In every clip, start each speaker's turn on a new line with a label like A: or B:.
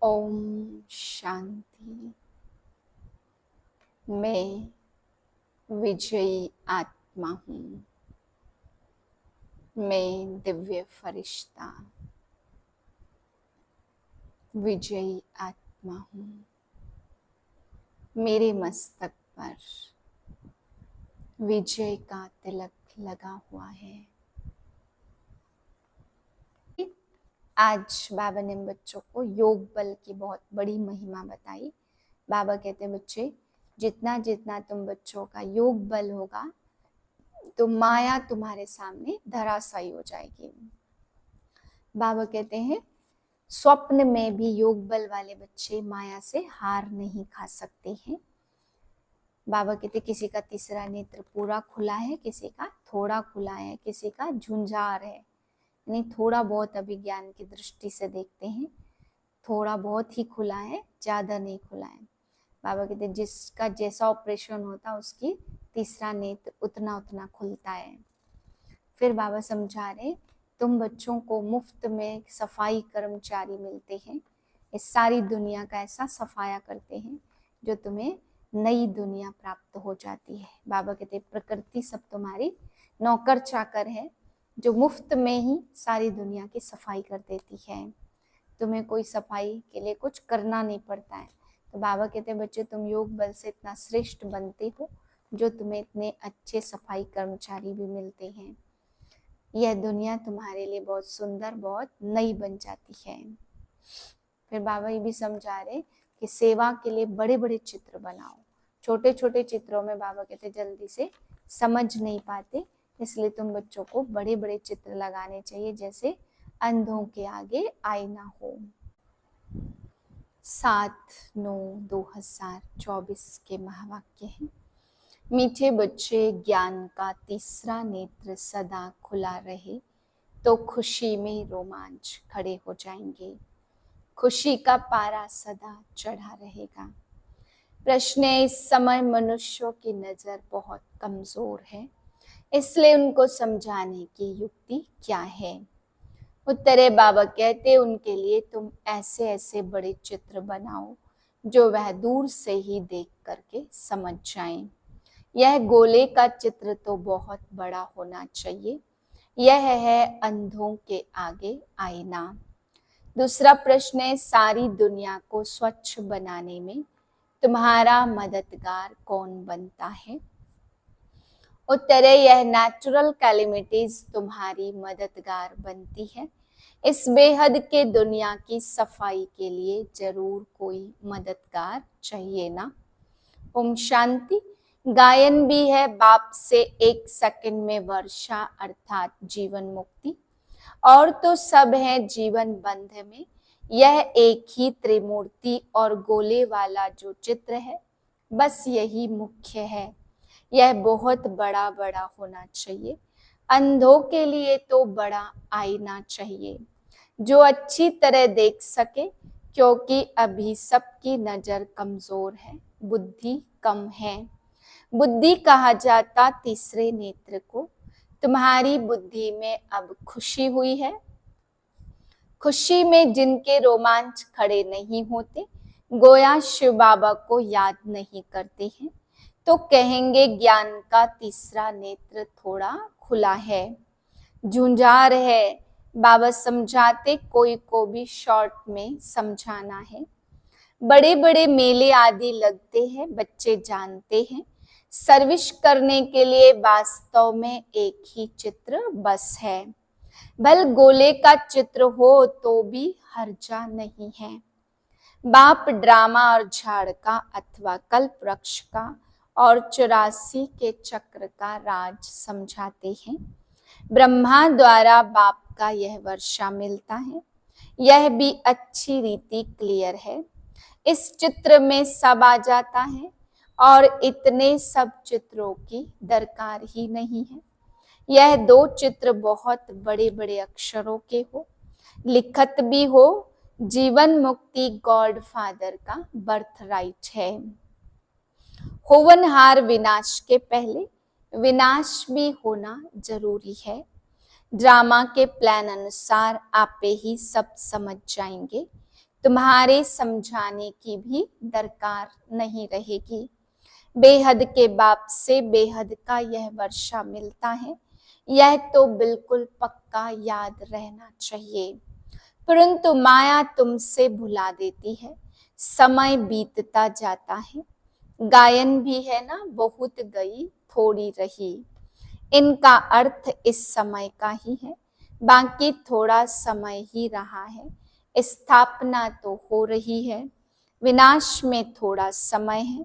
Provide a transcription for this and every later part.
A: ओम शांति। मैं विजयी आत्मा हूँ। मैं दिव्य फरिश्ता विजयी आत्मा हूँ। मेरे मस्तक पर विजय का तिलक लगा हुआ है। आज बाबा ने बच्चों को योग बल की बहुत बड़ी महिमा बताई। बाबा कहते हैं बच्चे, जितना जितना तुम बच्चों का योग बल होगा तो माया तुम्हारे सामने धराशायी हो जाएगी। बाबा कहते हैं स्वप्न में भी योग बल वाले बच्चे माया से हार नहीं खा सकते हैं। बाबा कहते किसी का तीसरा नेत्र पूरा खुला है, किसी का थोड़ा खुला है, किसी का झुंझार है, यानी थोड़ा बहुत अभिज्ञान की दृष्टि से देखते हैं, थोड़ा बहुत ही खुला है, ज्यादा नहीं खुला है। बाबा कहते जिसका जैसा ऑपरेशन होता उसकी तीसरा नेत्र उतना उतना खुलता है। फिर बाबा समझा रहे तुम बच्चों को मुफ्त में सफाई कर्मचारी मिलते हैं, इस सारी दुनिया का ऐसा सफाया करते हैं जो तुम्हें नई दुनिया प्राप्त हो जाती है। बाबा कहते प्रकृति सब तुम्हारी नौकर चाकर है जो मुफ्त में ही सारी दुनिया की सफाई कर देती है। तुम्हें कोई सफाई के लिए कुछ करना नहीं पड़ता है। तो बाबा कहते बच्चे तुम योग बल से इतना श्रेष्ठ बनते हो जो तुम्हें इतने अच्छे सफाई कर्मचारी भी मिलते हैं। यह दुनिया तुम्हारे लिए बहुत सुंदर, बहुत नई बन जाती है। फिर बाबा ये भी समझा रहे कि सेवा के लिए बड़े बड़े चित्र बनाओ। छोटे छोटे चित्रों में बाबा कहते जल्दी से समझ नहीं पाते, इसलिए तुम बच्चों को बड़े बड़े चित्र लगाने चाहिए, जैसे अंधों के आगे आईना हो। 7/9/2024 के महावाक्य हैं। मीठे बच्चे, ज्ञान का तीसरा नेत्र सदा खुला रहे तो खुशी में रोमांच खड़े हो जाएंगे। खुशी का पारा सदा चढ़ा रहेगा। प्रश्न है, इस समय मनुष्यों की नजर बहुत कमजोर है, इसलिए उनको समझाने की युक्ति क्या है? उत्तरे बाबा कहते उनके लिए तुम ऐसे ऐसे बड़े चित्र बनाओ जो वह दूर से ही देख करके समझ जाएं। यह गोले का चित्र तो बहुत बड़ा होना चाहिए। यह है अंधों के आगे आईना। दूसरा प्रश्न है, सारी दुनिया को स्वच्छ बनाने में तुम्हारा मददगार कौन बनता है? उत्तर है, यह नेचुरल कैलेमिटीज तुम्हारी मददगार बनती है। इस बेहद के दुनिया की सफाई के लिए जरूर कोई मददगार चाहिए ना। ओम शांति। गायन भी है, बाप से 1 सेकंड में वर्षा अर्थात जीवन मुक्ति, और तो सब है जीवन बंध में। यह एक ही त्रिमूर्ति और गोले वाला जो चित्र है, बस यही मुख्य है। यह बहुत बड़ा बड़ा होना चाहिए। अंधों के लिए तो बड़ा आईना चाहिए जो अच्छी तरह देख सके, क्योंकि अभी सबकी नजर कमजोर है, बुद्धि कम है। बुद्धि कहा जाता तीसरे नेत्र को। तुम्हारी बुद्धि में अब खुशी हुई है। खुशी में जिनके रोमांच खड़े नहीं होते, गोया शिव बाबा को याद नहीं करते हैं, तो कहेंगे ज्ञान का तीसरा नेत्र थोड़ा खुला है, झुंझार है। बाबा समझाते कोई को भी शॉर्ट में समझाना है। बड़े बड़े मेले आदि लगते हैं, बच्चे जानते हैं। सर्विस करने के लिए वास्तव में एक ही चित्र बस है। भल गोले का चित्र हो तो भी हर्जा नहीं है। बाप ड्रामा और झाड़ का अथवा कल्प वृक्ष का और 84 के चक्र का राज समझाते हैं। ब्रह्मा द्वारा बाप का यह वर्षा मिलता है। यह भी अच्छी रीति क्लियर है। इस चित्र में सब आ जाता है और इतने सब चित्रों की दरकार ही नहीं है। यह 2 चित्र बहुत बड़े बड़े अक्षरों के हो, लिखत भी हो। जीवन मुक्ति गॉड फादर का बर्थ राइट है। होवनहार विनाश के पहले विनाश भी होना जरूरी है। ड्रामा के प्लान अनुसार आपे ही सब समझ जाएंगे तुम्हारे समझाने की भी दरकार नहीं रहेगी। बेहद के बाप से बेहद का यह वर्षा मिलता है, यह तो बिल्कुल पक्का याद रहना चाहिए। परंतु माया तुमसे भुला देती है, समय बीतता जाता है। गायन भी है ना, बहुत गई थोड़ी रही। इनका अर्थ इस समय का ही है, बाकी थोड़ा समय ही रहा है। स्थापना तो हो रही है, विनाश में थोड़ा समय है,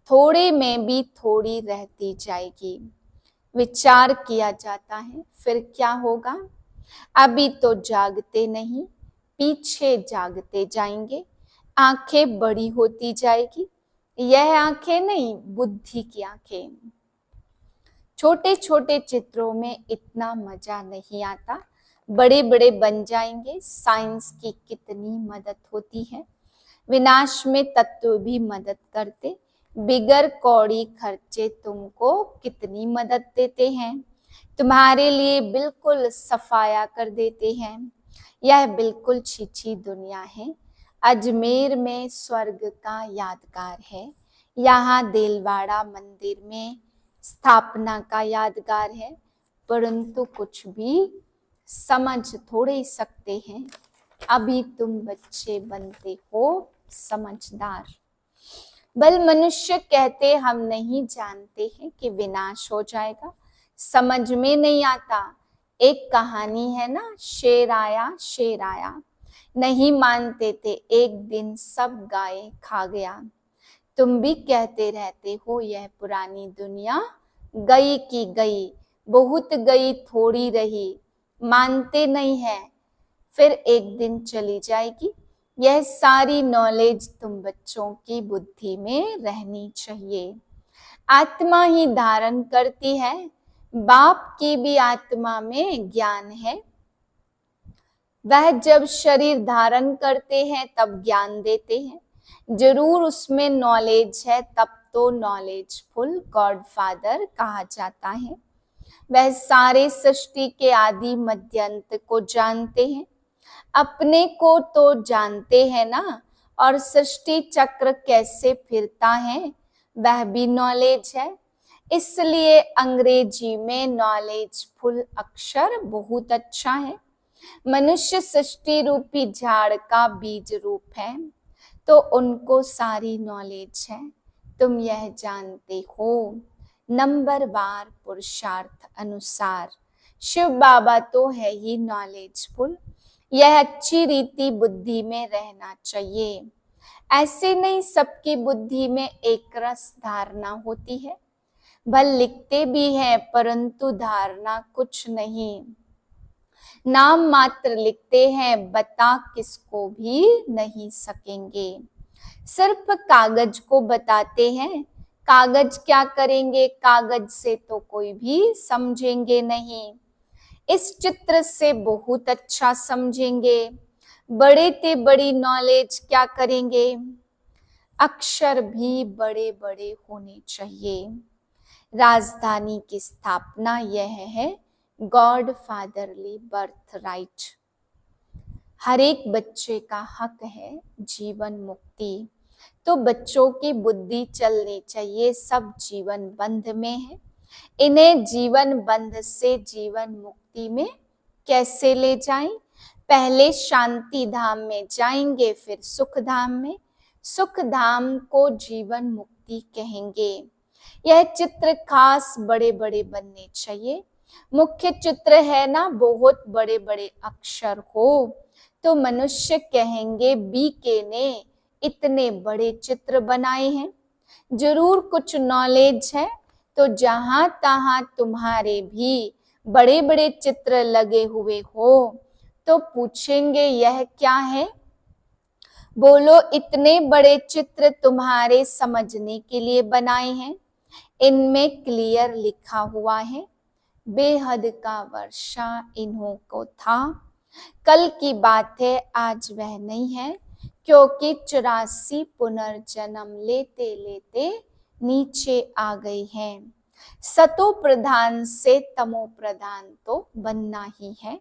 A: थोड़े में भी थोड़ी रहती जाएगी। विचार किया जाता है, फिर क्या होगा? अभी तो जागते नहीं, पीछे जागते जाएंगे। आंखें बड़ी होती जाएगी। यह आंखें नहीं, बुद्धि की आंखें। छोटे छोटे चित्रों में इतना मजा नहीं आता, बड़े बड़े बन जाएंगे। साइंस की कितनी मदद होती है, विनाश में तत्व भी मदद करते, बिगर कौड़ी खर्चे तुमको कितनी मदद देते हैं, तुम्हारे लिए बिल्कुल सफाया कर देते हैं। यह बिल्कुल छीछी दुनिया है। अजमेर में स्वर्ग का यादगार है, यहाँ देलवाड़ा मंदिर में स्थापना का यादगार है, परंतु कुछ भी समझ थोड़े सकते हैं। अभी तुम बच्चे बनते हो समझदार। बल मनुष्य कहते हम नहीं जानते हैं कि विनाश हो जाएगा, समझ में नहीं आता। एक कहानी है ना, शेर आया, नहीं मानते थे, एक दिन सब गाय खा गया। तुम भी कहते रहते हो यह पुरानी दुनिया गई की गई, बहुत गई थोड़ी रही, मानते नहीं है, फिर एक दिन चली जाएगी। यह सारी नॉलेज तुम बच्चों की बुद्धि में रहनी चाहिए। आत्मा ही धारण करती है, बाप की भी आत्मा में ज्ञान है। वह जब शरीर धारण करते हैं तब ज्ञान देते हैं, जरूर उसमें नॉलेज है, तब तो नॉलेजफुल गॉड फादर कहा जाता है। वह सारे सृष्टि के आदि मध्य अंत को जानते हैं, अपने को तो जानते हैं ना, और सृष्टि चक्र कैसे फिरता है वह भी नॉलेज है। इसलिए अंग्रेजी में नॉलेजफुल अक्षर बहुत अच्छा है। मनुष्य सृष्टि रूपी झाड़ का बीज रूप है, तो उनको सारी नॉलेज है। तुम यह जानते हो, नंबरवार पुरुषार्थ अनुसार शिव बाबा तो है ही नॉलेजफुल। यह अच्छी रीति बुद्धि में रहना चाहिए। ऐसे नहीं सबकी बुद्धि में एक रस धारणा होती है, भल लिखते भी हैं परंतु धारणा कुछ नहीं, नाम मात्र लिखते हैं, बता किसको भी नहीं सकेंगे। सिर्फ कागज को बताते हैं, कागज क्या करेंगे, कागज से तो कोई भी समझेंगे नहीं। इस चित्र से बहुत अच्छा समझेंगे, बड़े ते बड़ी नॉलेज क्या करेंगे। अक्षर भी बड़े बड़े होने चाहिए। राजधानी की स्थापना यह है, गॉड फादरली बर्थ राइट। हर एक बच्चे का हक है जीवन मुक्ति, तो बच्चों की बुद्धि चलनी चाहिए। सब जीवन बंध में है, इन्हें जीवन बंध से जीवन मुक्ति में कैसे ले जाएं? पहले शांति धाम में जाएंगे, फिर सुख धाम में। सुख धाम को जीवन मुक्ति कहेंगे। यह चित्र खास बड़े बड़े बनने चाहिए। मुख्य चित्र है ना, बहुत बड़े बड़े अक्षर हो तो मनुष्य कहेंगे बीके ने इतने बड़े चित्र बनाए हैं। जरूर कुछ नॉलेज है, तो जहां तहां तुम्हारे भी बड़े बड़े चित्र लगे हुए हो तो पूछेंगे यह क्या है? बोलो, इतने बड़े चित्र तुम्हारे समझने के लिए बनाए हैं। इनमें क्लियर लिखा हुआ है, बेहद का वर्षा इन्हों को था। कल की बात है, आज वह नहीं है, क्योंकि 84 पुनर्जन्म लेते लेते नीचे आ गई हैं। सतो प्रधान से तमो प्रधान तो बनना ही है।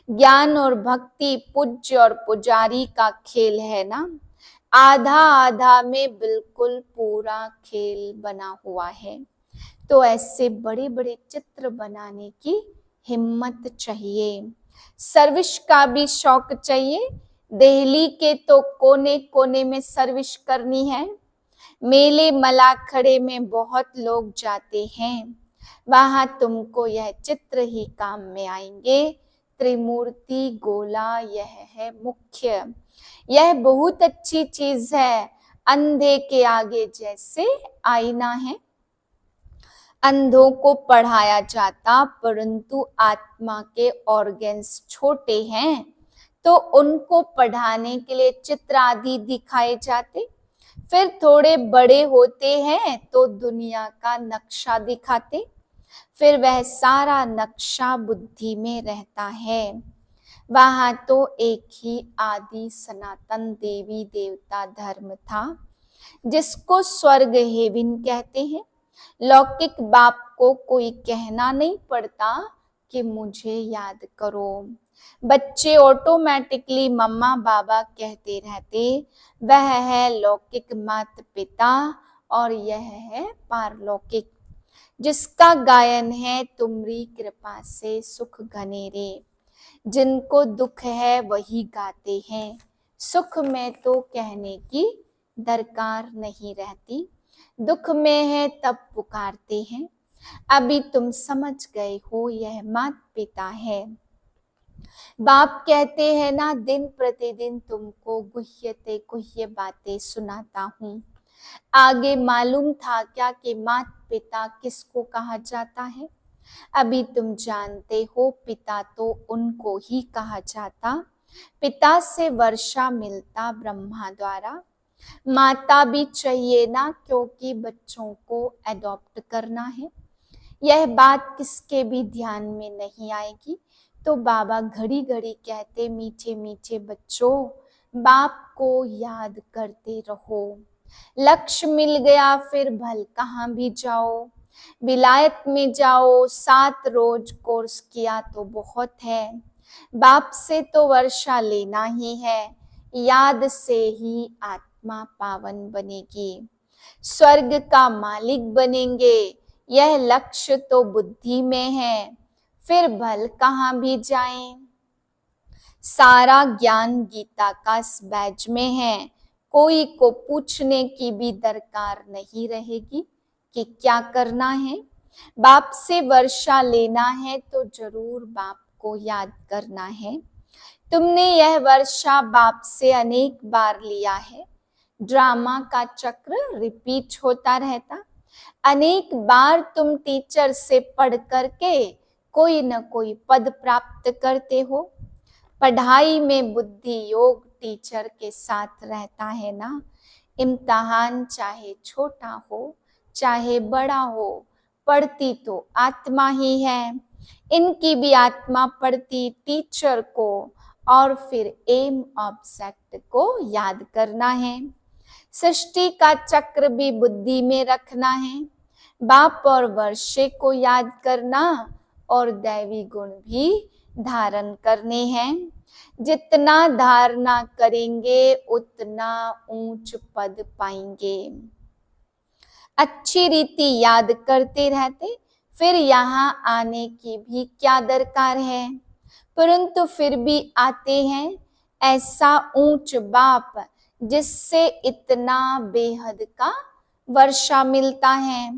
A: ज्ञान और भक्ति पूज्य और पुजारी का खेल है ना, आधा आधा में बिल्कुल पूरा खेल बना हुआ है। तो ऐसे बड़े बड़े चित्र बनाने की हिम्मत चाहिए, सर्विस का भी शौक चाहिए। दिल्ली के तो कोने कोने में सर्विस करनी है। मेले मलाखड़े में बहुत लोग जाते हैं, वहां तुमको यह चित्र ही काम में आएंगे। त्रिमूर्ति गोला यह है मुख्य, यह बहुत अच्छी चीज है। अंधे के आगे जैसे आईना है, अंधों को पढ़ाया जाता, परंतु आत्मा के ऑर्गन्स छोटे हैं तो उनको पढ़ाने के लिए चित्र आदि दिखाए जाते। फिर थोड़े बड़े होते हैं तो दुनिया का नक्शा दिखाते, फिर वह सारा नक्शा बुद्धि में रहता है। वहां तो एक ही आदि सनातन देवी देवता धर्म था, जिसको स्वर्ग हेवन कहते हैं। लौकिक बाप को कोई कहना नहीं पड़ता कि मुझे याद करो, बच्चे ऑटोमेटिकली मम्मा बाबा कहते रहते। वह है लौकिक माता पिता और यह है पारलौकिक, जिसका गायन है तुम्हारी कृपा से सुख घनेरे। जिनको दुख है वही गाते हैं, सुख में तो कहने की दरकार नहीं रहती। दुख में है तब पुकारते हैं। अभी तुम समझ गए हो, यह माता पिता है। बाप कहते हैं ना, दिन प्रतिदिन तुमको गुह्य बातें सुनाता हूँ। आगे मालूम था क्या कि माता पिता किसको कहा जाता है? अभी तुम जानते हो, पिता तो उनको ही कहा जाता। पिता से वर्षा मिलता ब्रह्मा द्वारा। माता भी चाहिए ना, क्योंकि बच्चों को एडॉप्ट करना है। यह बात किसके भी ध्यान में नहीं आएगी तो बाबा घड़ी घड़ी कहते, मीठे मीठे बच्चों, बाप को याद करते रहो। लक्ष्य मिल गया फिर भल कहाँ भी जाओ, विलायत में जाओ, 7 रोज कोर्स किया तो बहुत है। बाप से तो वर्षा लेना ही है, याद से ही आत्मा पावन बनेगी, स्वर्ग का मालिक बनेंगे। यह लक्ष्य तो बुद्धि में है, फिर भल कहाँ भी जाएं। सारा ज्ञान गीता का इस बैज में है, कोई को पूछने की भी दरकार नहीं रहेगी कि क्या करना है। बाप से वर्षा लेना है तो जरूर बाप को याद करना है। तुमने यह वर्षा बाप से अनेक बार लिया है। ड्रामा का चक्र रिपीट होता रहता। अनेक बार तुम टीचर से पढ़ करके कोई न कोई पद प्राप्त करते हो। पढ़ाई में बुद्धि योग टीचर के साथ रहता है ना। इम्तहान चाहे छोटा हो चाहे बड़ा हो, पढ़ती तो आत्मा ही है। इनकी भी आत्मा पढ़ती टीचर को, और फिर एम ऑब्जेक्ट को याद करना है। सृष्टि का चक्र भी बुद्धि में रखना है। बाप और वर्षे को याद करना और दैवी गुण भी धारण करने हैं। जितना धारणा करेंगे उतना ऊंच पद पाएंगे। अच्छी रीति याद करते रहते, फिर यहाँ आने की भी क्या दरकार है, परंतु फिर भी आते हैं। ऐसा ऊंच बाप जिससे इतना बेहद का वर्षा मिलता है,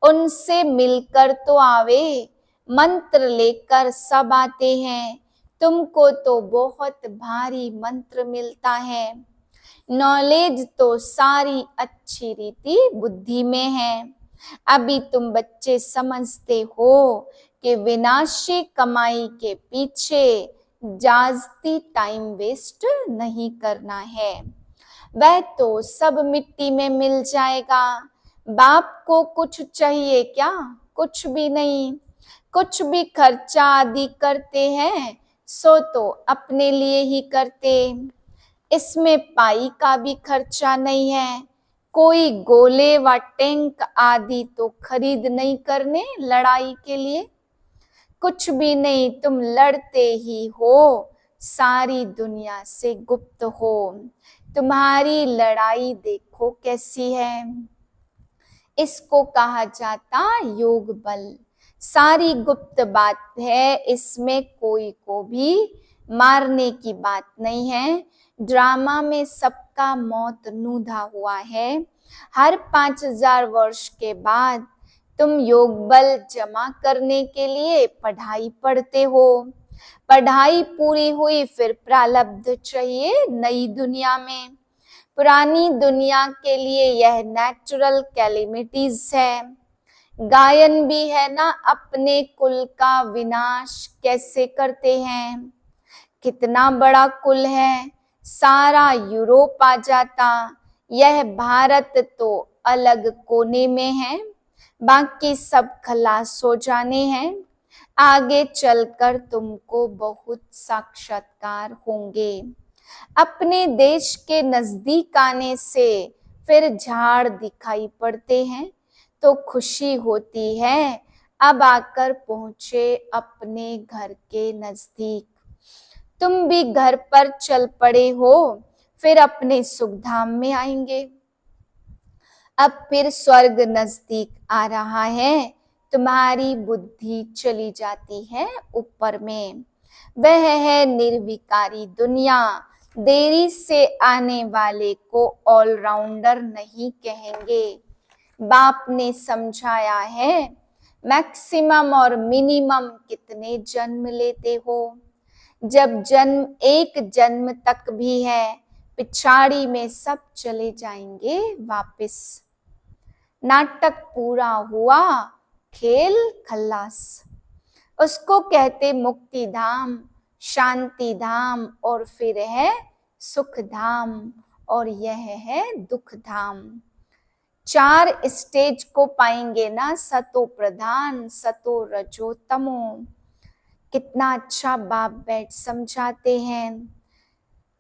A: उनसे मिलकर तो आवे। मंत्र लेकर सब आते हैं, तुमको तो बहुत भारी मंत्र मिलता है। नॉलेज तो सारी अच्छी रीति बुद्धि में है। अभी तुम बच्चे समझते हो कि विनाशी कमाई के पीछे जास्ती टाइम वेस्ट नहीं करना है, वह तो सब मिट्टी में मिल जाएगा। बाप को कुछ चाहिए क्या? कुछ भी नहीं। कुछ भी खर्चा आदि करते हैं सो तो अपने लिए ही करते, इसमें पाई का भी खर्चा नहीं है। कोई गोले व टैंक आदि तो खरीद नहीं करने लड़ाई के लिए। कुछ भी नहीं, तुम लड़ते ही हो, सारी दुनिया से गुप्त हो। तुम्हारी लड़ाई देखो कैसी है, इसको कहा जाता योग बल। सारी गुप्त बात है, इसमें कोई को भी मारने की बात नहीं है। ड्रामा में सबका मौत नूंधा हुआ है। हर 5000 वर्ष के बाद तुम योग बल जमा करने के लिए पढ़ाई पढ़ते हो। पढ़ाई पूरी हुई, फिर प्रारब्ध चाहिए नई दुनिया में। पुरानी दुनिया के लिए यह नेचुरल कैलेमिटीज है। गायन भी है ना, अपने कुल का विनाश कैसे करते हैं। कितना बड़ा कुल है, सारा यूरोप आ जाता, यह भारत तो अलग कोने में है, बाकी सब खलास हो जाने हैं। आगे चलकर तुमको बहुत साक्षात्कार होंगे। अपने देश के नजदीक आने से फिर झाड़ दिखाई पड़ते हैं तो खुशी होती है। अब आकर पहुंचे अपने घर के नजदीक। तुम भी घर पर चल पड़े हो, फिर अपने सुखधाम में आएंगे। अब फिर स्वर्ग नजदीक आ रहा है, तुम्हारी बुद्धि चली जाती है ऊपर में। वह है निर्विकारी दुनिया। देरी से आने वाले को ऑलराउंडर नहीं कहेंगे। बाप ने समझाया है, मैक्सिमम और मिनिमम कितने जन्म लेते हो। जब जन्म एक जन्म तक भी है, पिछाड़ी में सब चले जाएंगे वापस। नाटक पूरा हुआ, खेल खल्लास। उसको कहते मुक्ति धाम, शांति धाम, और फिर है सुख धाम, और यह है दुख धाम। 4 स्टेज को पाएंगे ना, सतो प्रधान, सतो रजो तमो। कितना अच्छा बाप बैठ समझाते हैं।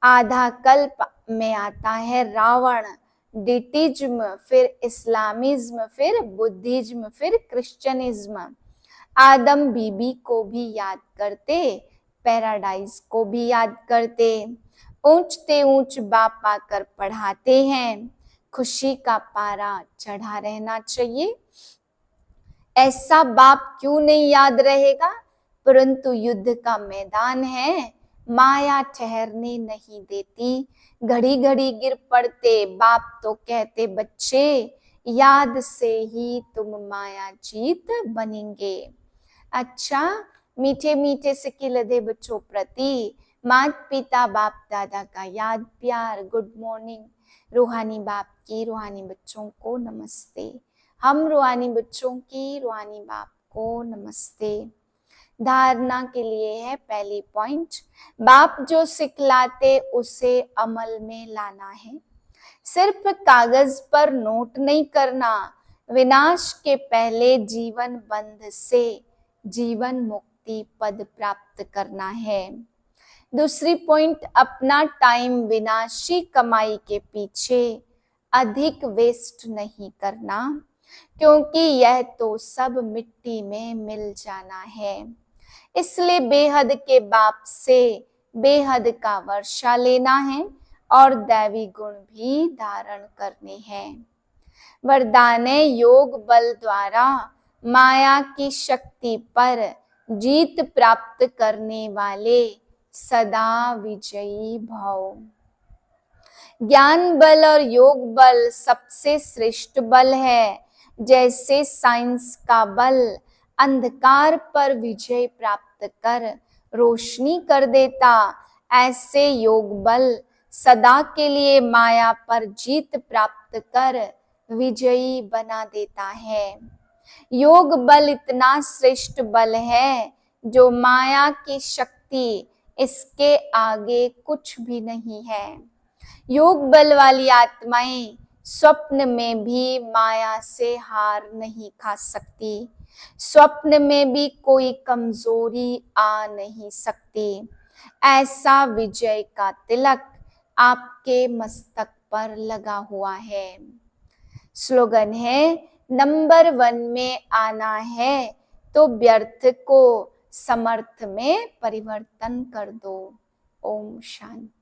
A: आधा कल्प में आता है रावण, डिटिज्म, फिर इस्लामिज्म, फिर बुद्धिज्म, फिर क्रिश्चियनिज्म। आदम बीबी को भी याद करते, पैराडाइज को भी याद करते। ऊंचते ऊंच बाप आकर पढ़ाते हैं, खुशी का पारा चढ़ा रहना चाहिए। ऐसा बाप क्यों नहीं याद रहेगा, परंतु युद्ध का मैदान है, माया ठहरने नहीं देती। घड़ी घड़ी गिर पड़ते, बाप तो कहते बच्चे याद से ही तुम माया जीत बनेंगे। अच्छा, मीठे मीठे सिक्के लदे बच्चों प्रति माता पिता बाप दादा का याद प्यार, गुड मॉर्निंग। रूहानी बाप की रूहानी बच्चों को नमस्ते। हम रूहानी बच्चों की रूहानी बाप को नमस्ते। धारणा के लिए है पहली पॉइंट, बाप जो सिखलाते उसे अमल में लाना है। सिर्फ कागज पर नोट नहीं करना। विनाश के पहले जीवन बंध से जीवन मुक्ति पद प्राप्त करना है। दूसरी पॉइंट, अपना टाइम विनाशी कमाई के पीछे अधिक वेस्ट नहीं करना, क्योंकि यह तो सब मिट्टी में मिल जाना है। इसलिए बेहद के बाप से बेहद का वर्षा लेना है और दैवी गुण भी धारण करने हैं। वरदान योग बल द्वारा माया की शक्ति पर जीत प्राप्त करने वाले सदा विजयी भव। ज्ञान बल और योग बल सबसे श्रेष्ठ बल है। जैसे साइंस का बल अंधकार पर विजय प्राप्त कर रोशनी कर देता, ऐसे योग बल सदा के लिए माया पर जीत प्राप्त कर विजयी बना देता है। योग बल इतना श्रेष्ठ बल है जो माया की शक्ति इसके आगे कुछ भी नहीं है। योग बल वाली आत्माएं स्वप्न में भी माया से हार नहीं खा सकती। स्वप्न में भी कोई कमजोरी आ नहीं सकती। ऐसा विजय का तिलक आपके मस्तक पर लगा हुआ है। स्लोगन है, नंबर 1 में आना है तो व्यर्थ को समर्थ में परिवर्तन कर दो। ओम शांति।